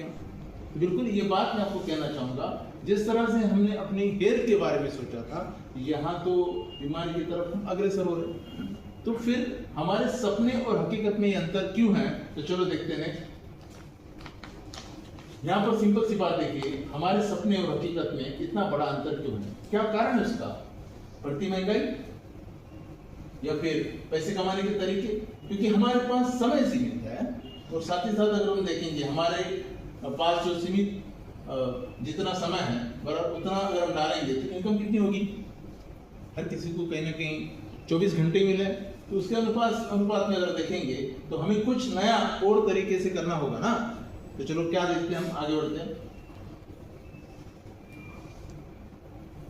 क्यों? बिल्कुल ये बात मैं आपको कहना चाहूँगा, जिस तरह से हमने अपनी हेल्थ के बारे में सोचा था, यहाँ तो बीमारी की तरफ हम अग्रसर हो रहे, तो फिर हमारे सपने और हकीकत में ये अंतर क्यों है? तो चलो देखते हैं। यहाँ पर सिंपल सी बात देखिए, हमारे सपने और हकीकत में इतना बड़ा अंतर क्यों है? क्या कारण है उसका? बढ़ती महंगाई या फिर पैसे कमाने के तरीके? क्योंकि हमारे पास समय सीमित है, और साथ ही साथ अगर हम देखेंगे हमारे पास जो सीमित जितना समय है बराबर उतना अगर हम डालेंगे तो इनकम कितनी होगी? हर किसी को कहीं ना कहीं 24 घंटे मिले, तो उसके अनुपात में अगर देखेंगे तो हमें कुछ नया और तरीके से करना होगा ना। तो चलो क्या देखते हैं, हम आगे बढ़ते हैं।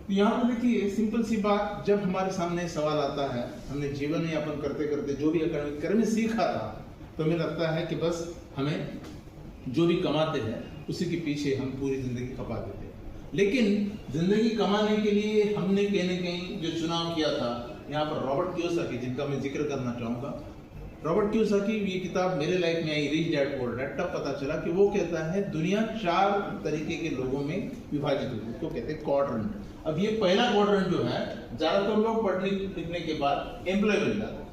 तो यहाँ पर देखिए सिंपल सी बात, जब हमारे सामने सवाल आता है, हमने जीवन यापन करते करते जो भी कर्म सीखा था, तो हमें लगता है कि बस हमें जो भी कमाते हैं उसी के पीछे हम पूरी जिंदगी खपा देते हैं। लेकिन जिंदगी कमाने के लिए हमने कहीं न कहीं जो चुनाव किया था, यहाँ पर रॉबर्ट कियोसाकी, जिनका मैं जिक्र करना चाहूँगा। रॉबर्ट कियोसाकी, ये किताब मेरे लाइफ में आई, रिच डैड पुअर डैड, तब पता चला कि वो कहता है दुनिया 4 तरीके के लोगों में विभाजित होती है, तो कहते हैं क्वाड्रेंट। अब ये पहला क्वाड्रेंट जो है, ज्यादातर लोग पढ़ने लिखने के बाद एम्प्लॉय बन जाते हैं,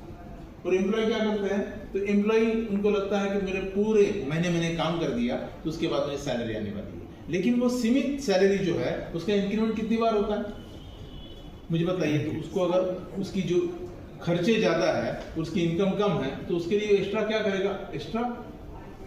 और एम्प्लॉय क्या करते हैं? तो एम्प्लॉय उनको लगता है कि मेरे पूरे महीने काम कर दिया तो उसके बाद मुझे सैलरी आने वाली है। लेकिन वो सीमित सैलरी जो है उसका इंक्रीमेंट कितनी बार होता है मुझे बताइए? तो उसको अगर उसकी जो खर्चे ज्यादा है, उसकी इनकम कम है, तो उसके लिए एक्स्ट्रा क्या करेगा? एक्स्ट्रा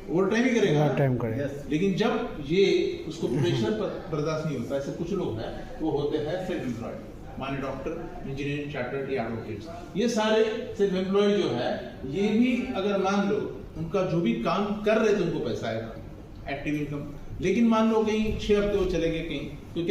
ओवर टाइम ही करेगा, टाइम करेगा। लेकिन जब ये उसको प्रेशर बर्दाश्त नहीं होता, ऐसे कुछ लोग हैं वो होते हैं सेल्फ एम्प्लॉयड, माने डॉक्टर, इंजीनियर, चार्टर्ड या एडवोकेट्स, ये सारे सेल्फ एम्प्लॉयड जो है, ये भी अगर मान लो उनका जो भी काम कर रहे थे उनको पैसा आएगा, एक्टिव इनकम। लेकिन मान लो कहीं 6 हफ्ते वो चले गए कहीं, तो क्या